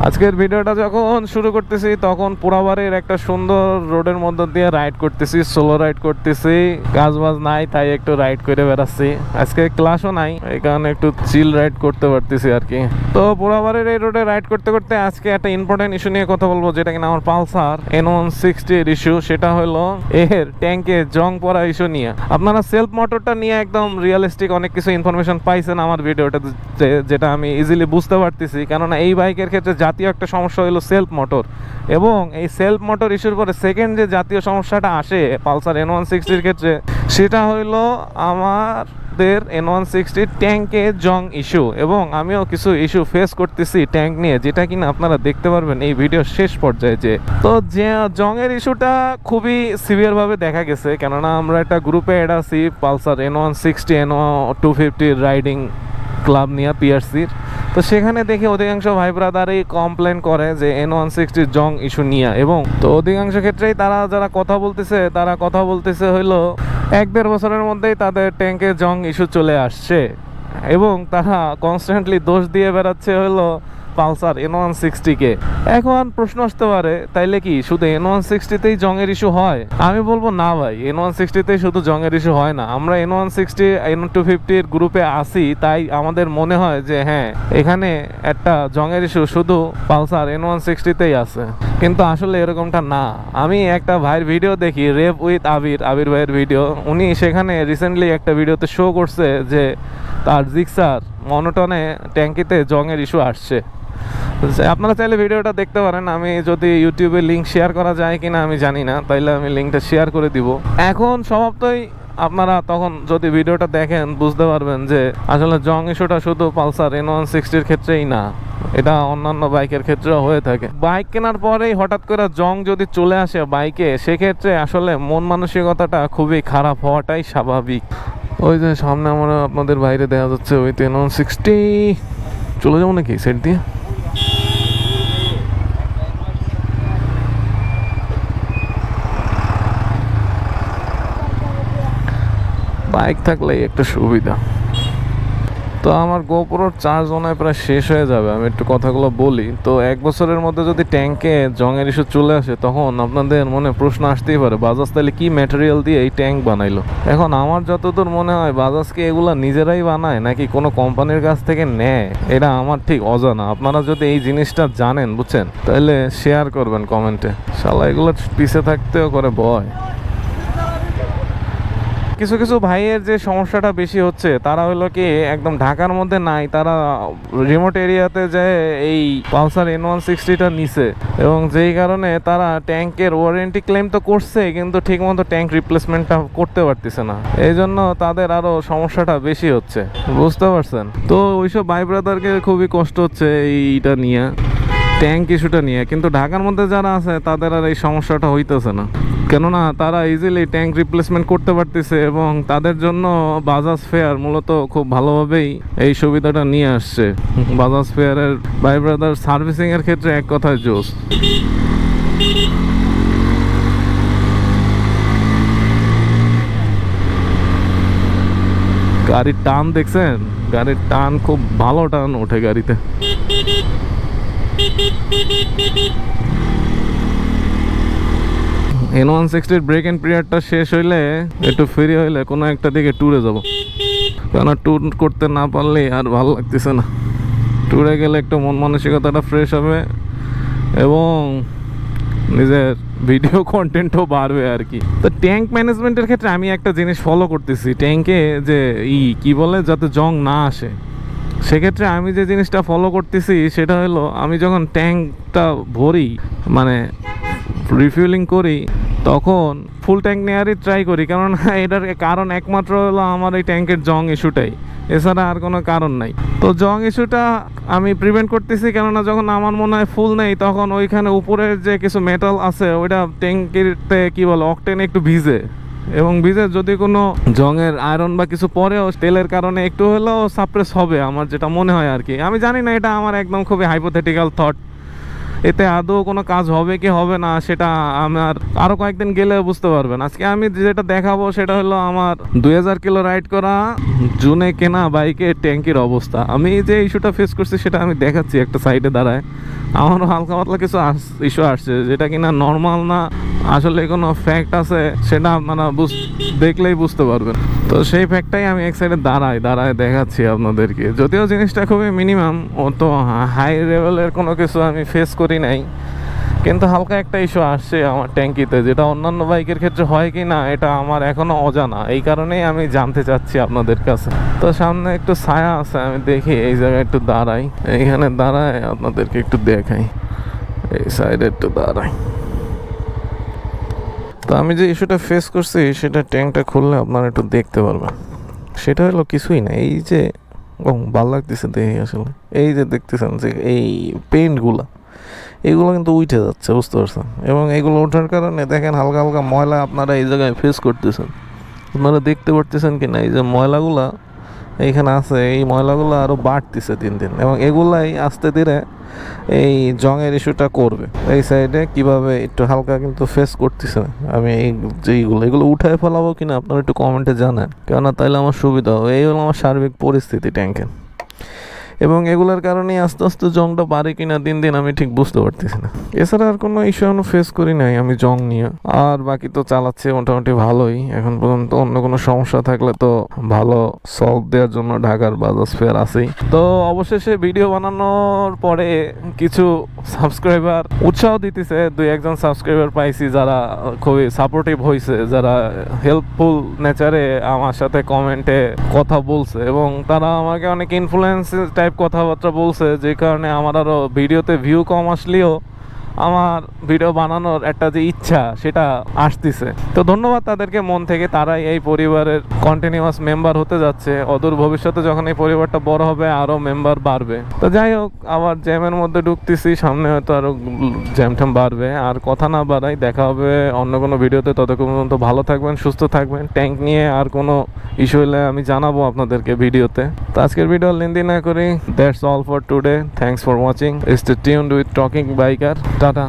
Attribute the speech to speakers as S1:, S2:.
S1: আজকের ভিডিওটা যখন শুরু করতেছি তখন পোড়াবাড়ির একটা সুন্দর রোডের মধ্য দিয়ে রাইড করতেছি, সোলো রাইড করতেছি। কাজ বাজ নাই তাই একটু রাইড করে বেড়াচ্ছি। আজকে ক্লাসও নাই, এই কারণে একটু চিল রাইড করতে পারতেছি আর কি। তো পোড়াবাড়ির এই রোডে রাইড করতে করতে আজকে একটা ইম্পর্টেন্ট ইস্যু নিয়ে কথা বলবো, যেটা কিনা আমার পালসার N160 এর ইস্যু। সেটা হলো এর ট্যাঙ্কে জং পড়া ইস্যু নিয়ে। আপনারা সেলফ মোটরটা নিয়ে একদম রিয়েলিস্টিক অনেক কিছু ইনফরমেশন পাইছেন আমার ভিডিওটা, যেটা আমি ইজিলি বুঝতে পারতেছি। কেননা এই বাইকের ক্ষেত্রে জাতীয় একটা সমস্যা হলো সেলফ মোটর, এবং এই সেলফ মোটর ইস্যুর পরে সেকেন্ড যে জাতীয় সমস্যাটা আসে পালসার N160 এর ক্ষেত্রে, সেটা হইলো আমাদের N160 ট্যাঙ্কে জং ইস্যু। এবং আমিও কিছু ইস্যু ফেস করতেছি ট্যাঙ্ক নিয়ে, যেটা কিনা আপনারা দেখতে পারবেন এই ভিডিও শেষ পর্যায়ে। তো যে জংয়ের ইস্যুটা খুবই সিভিয়ার ভাবে দেখা গেছে, কেননা আমরা একটা গ্রুপে অ্যাড আছি Pulsar N160 N250 riding club নিয়ে পিআরসির। তো সেখানে দেখে অধিকাংশ ভাই ব্রাদারই কমপ্লেন করে যে N160 জং ইস্যু নিয়ে। এবং তো অধিকাংশ ক্ষেত্রেই তারা যারা কথা বলতেছে হইলো 1-1.5 বছরের মধ্যেই তাদের ট্যাঙ্কে জং ইস্যু চলে আসছে, এবং তারা কনস্ট্যান্টলি দোষ দিয়ে বেড়াচ্ছে হলো পালসার N160 কে। এখন প্রশ্ন আসতে পারে, তাইলে কি শুধু N160 তেই জংয়ের ইস্যু হয়? আমি বলবো না ভাই, N160 তেই শুধু জংয়ের ইস্যু হয় না। আমরা N160 N250 এর গ্রুপে আসি, তাই আমাদের মনে হয় যে হ্যাঁ, এখানে একটা জংয়ের ইস্যু শুধু পালসার N160 তেই আছে, কিন্তু আসলে এরকমটা না। আমি একটা ভাইয়ের ভিডিও দেখি, রেভ উইথ আবির ভাইয়ের ভিডিও। উনি সেখানে রিসেন্টলি একটা ভিডিওতে শো করছে যে তার জিক্সার মনোটনে ট্যাঙ্কিতে জংয়ের ইস্যু আসছে। আপনারা চাইলে ভিডিওটা দেখতে পারেন। আমি যদি ইউটিউবে লিঙ্ক শেয়ার করা যায় কিনা আমি জানি না, তাইলে আমি লিঙ্কটা শেয়ার করে দিব। এখন স্বভাবতই আপনারা তখন যদি ভিডিওটা দেখেন বুঝতে পারবেন যে আসলে জং ইস্যুটা শুধু পালসার N160 এর ক্ষেত্রেই না, এটা অন্যান্য বাইকের ক্ষেত্রেও হয়ে থাকে। বাইক কেনার পরেই হঠাৎ করে জং যদি চলে আসে বাইকে, সেক্ষেত্রে আসলে মন মানসিকতাটা খুবই খারাপ হওয়াটাই স্বাভাবিক। ওই যে সামনে আমরা আপনাদের বাইরে দেখা যাচ্ছে ওই N160। চলে যাবো নাকি সাইড দিয়ে? বাইক থাকলেই একটা সুবিধা। তো আমার গোপ্রোর চার্জ মনে হয় প্রায় শেষ হয়ে যাবে, আমি একটু কথাগুলো বলি। তো 1 বছরের মধ্যে যদি ট্যাঙ্কে জংয়ের ইস্যু চলে আসে, তখন আপনাদের মনে প্রশ্ন আসতেই পারে বাজাজ তাহলে কি ম্যাটেরিয়াল দিয়ে এই ট্যাঙ্ক বানাইলো। এখন আমার যতদূর মনে হয় বাজাজকে এগুলা নিজেরাই বানায় নাকি কোনো কোম্পানির কাছ থেকে নেয়, এটা আমার ঠিক অজানা। আপনারা যদি এই জিনিসটা জানেন, বুঝছেন, তাহলে শেয়ার করবেন কমেন্টে। শালা এগুলো পিছে থাকতেও করে ভয়। কিছু কিছু ভাইয়ের যে সমস্যাটা বেশি হচ্ছে, তারা হলো কি একদম ঢাকার মধ্যে নাই, তারা রিমোট এরিয়াতে যায় এই পালসার N160টা নিছে, এবং যেই কারণে তারা ট্যাঙ্কের ওয়ারেন্টি ক্লেম তো করছে, কিন্তু ঠিকমতো ট্যাঙ্ক রিপ্লেসমেন্টটা করতে পারতেছে না। এই জন্য তাদের আরো সমস্যাটা বেশি হচ্ছে, বুঝতে পারছেন? তো ওইসব ভাই ব্রাদারকে খুবই কষ্ট হচ্ছে এইটা নিয়ে, ট্যাঙ্ক ইস্যুটা নিয়ে। কিন্তু ঢাকার মধ্যে যারা আছে তাদের আর এই সমস্যাটা হইতেছে না, কেননা তারা ইজিলি ট্যাঙ্ক রিপ্লেসমেন্ট করতে পারতেছে, এবং তাদের জন্য বাজাজ ফেয়ার মূলত খুব ভালোভাবেই এই সুবিধাটা নিয়ে আসছে। বাজাজ ফেয়ারের ভাই ব্রাদার সার্ভিসিং এর ক্ষেত্রে এক কথায় জোস। গাড়ির টান দেখছেন? গাড়ির টান খুব ভালো টান ওঠে গাড়িতে। N160 ব্রেক এন্ড পিরিয়ডটা শেষ হইলে, একটু ফ্রি হইলে কোনো একটা দিকে ট্যুরে যাব, কেন ট্যুর করতে না পারলে আর ভালো লাগতেছে না। ট্যুরে গেলে একটু মন মানসিকতাটা ফ্রেশ হবে, এবং নিজের ভিডিও কন্টেন্টও বাড়বে আর কি। তো ট্যাঙ্ক ম্যানেজমেন্টের ক্ষেত্রে আমি একটা জিনিস ফলো করতেছি, ট্যাঙ্কে যে কি বলে যাতে জং না আসে। সেক্ষেত্রে আমি যে জিনিসটা ফলো করতেছি সেটা হলো, আমি যখন ট্যাঙ্কটা ভরি, মানে রিফিউলিং করি, তখন ফুল ট্যাঙ্ক নেওয়ারই ট্রাই করি। কারণ এটার কারণ একমাত্র হলো আমার এই ট্যাঙ্কের জং ইস্যুটাই, এছাড়া আর কোনো কারণ নাই। তো জং ইস্যুটা আমি প্রিভেন্ট করতেছি, কেননা যখন আমার মনে হয় ফুল নেই, তখন ওইখানে উপরের যে কিছু মেটাল আছে ওইটা ট্যাঙ্কিতে কি বলে অকটেনে একটু ভিজে, এবং ভিজে যদি কোনো জংয়ের আয়রন বা কিছু পরেও তেলের কারণে একটু হলেও সাপ্রেস হবে, আমার যেটা মনে হয় আর কি। আমি জানি না, এটা আমার একদম খুবই হাইপোথেটিক্যাল থট। এতে আদৌ কোনো কাজ হবে কি হবে না সেটা আমার আরো কয়েকদিন গেলে বুঝতে পারবেন। আজকে আমি যেটা দেখাবো সেটা হলো আমার 2000 কিলো রাইড করা জুনে কেনা বাইকের ট্যাঙ্কির অবস্থা। আমি যে ইস্যুটা ফেস করছি সেটা আমি দেখাচ্ছি একটা সাইডে দাঁড়ায়। আমারও হালকা পাতলা কিছু ইস্যু আসছে যেটা কিনা নর্মাল না, আসলে কোনো ফ্যাক্ট আছে সেটা আপনারা দেখলেই বুঝতে পারবেন। তো সেই ফ্যাক্টটাই আমি এক সাইডে দাঁড়ায় দেখাচ্ছি আপনাদেরকে। যদিও জিনিসটা খুবই মিনিমাম, ও তো হাই লেভেলের কোনো কিছু আমি ফেস করি নাই, কিন্তু হালকা একটা ইস্যু আসছে আমার ট্যাঙ্কিতে, যেটা অন্যান্য বাইকের ক্ষেত্রে হয় কি না এটা আমার এখনো অজানা। এই কারণেই আমি জানতে চাচ্ছি আপনাদের কাছে। তো সামনে একটু ছায়া আছে, আমি দেখি এই জায়গায় একটু দাঁড়াই, এইখানে দাঁড়ায় আপনাদেরকে একটু দেখাই, এই সাইডে একটু দাঁড়াই। তো আমি যে ইস্যুটা ফেস করছি সেটা ট্যাঙ্কটা খুললে আপনারা একটু দেখতে পারবেন। সেটা হলো কিছুই না, এই যে ভালো লাগতেছে দেখে আসলে, এই যে দেখতেছেন যে এই পেইন্টগুলা এগুলো কিন্তু উঠে যাচ্ছে, বুঝতে পারছেন? এবং এগুলো ওঠার কারণে দেখেন হালকা হালকা ময়লা আপনারা এই জায়গায় ফেস করতেছেন। আপনারা দেখতে পারতেছেন কি না, এই যে ময়লাগুলা এইখানে আছে, এই ময়লাগুলো আরও বাড়তেছে দিন দিন, এবং এগুলাই আস্তে ধীরে এই জংয়ের ইস্যুটা করবে। এই সাইডে কিভাবে একটু হালকা কিন্তু ফেস করতেছে আমি, এই যে এগুলো উঠায় ফেলাবো কিনা আপনারা একটু কমেন্টে জানান, কেননা তাইলে আমার সুবিধা হবে। এই হলো আমার সার্বিক পরিস্থিতি ট্যাঙ্কের, এবং এগুলোর কারণেই আস্তে আস্তে জংটা বাড়ে কিনা দিন দিন আমি ঠিক বুঝতে পারতেছি না। এছাড়া আর কোনো ইস্যু এখনো ফেস করি নাই আমি জং নিয়ে, আর বাকি তো চালাচ্ছে মোটামুটি ভালোই এখন পর্যন্ত। অন্য কোনো সমস্যা থাকলে তো ভালো সলভ দেওয়ার জন্য ঢাকার বাজাজ ফেয়ার আছেই। তো অবশেষে ভিডিও বানানোর পরে কিছু সাবস্ক্রাইবার উৎসাহ দিতেছে, 2-1জন সাবস্ক্রাইবার পাইছি যারা খুবই সাপোর্টিভ হয়েছে, যারা হেল্পফুল নেচারে আমার সাথে কমেন্টে কথা বলছে, এবং তারা আমাকে অনেক ইনফ্লুয়েন্স টাইপ কথাবার্তা বলছে, যে কারণে আমার আরও ভিডিওতে ভিউ কম আসলেও আমার ভিডিও বানানোর একটা যে ইচ্ছা সেটা আসতেছে। তো ধন্যবাদ তাদেরকে মন থেকে, তারাই এই পরিবারের কন্টিনিউয়াস মেম্বার হতে যাচ্ছে। অদূর ভবিষ্যতে যখন এই পরিবারটা বড় হবে আরও মেম্বার বাড়বে। তো যাই হোক, আবার জ্যামের মধ্যে ঢুকতেছি, সামনে হয়তো আরও জ্যাম ট্যাম বাড়বে। আর কথা না বাড়াই, দেখা হবে অন্য কোনো ভিডিওতে। ততক্ষণ পর্যন্ত ভালো থাকবেন, সুস্থ থাকবেন। ট্যাঙ্ক নিয়ে আর কোনো ইস্যু হলে আমি জানাবো আপনাদেরকে ভিডিওতে। তো আজকের ভিডিও লেন্দি না করি, that's all for today. Thanks for watching, stay tuned with talking biker. Tata.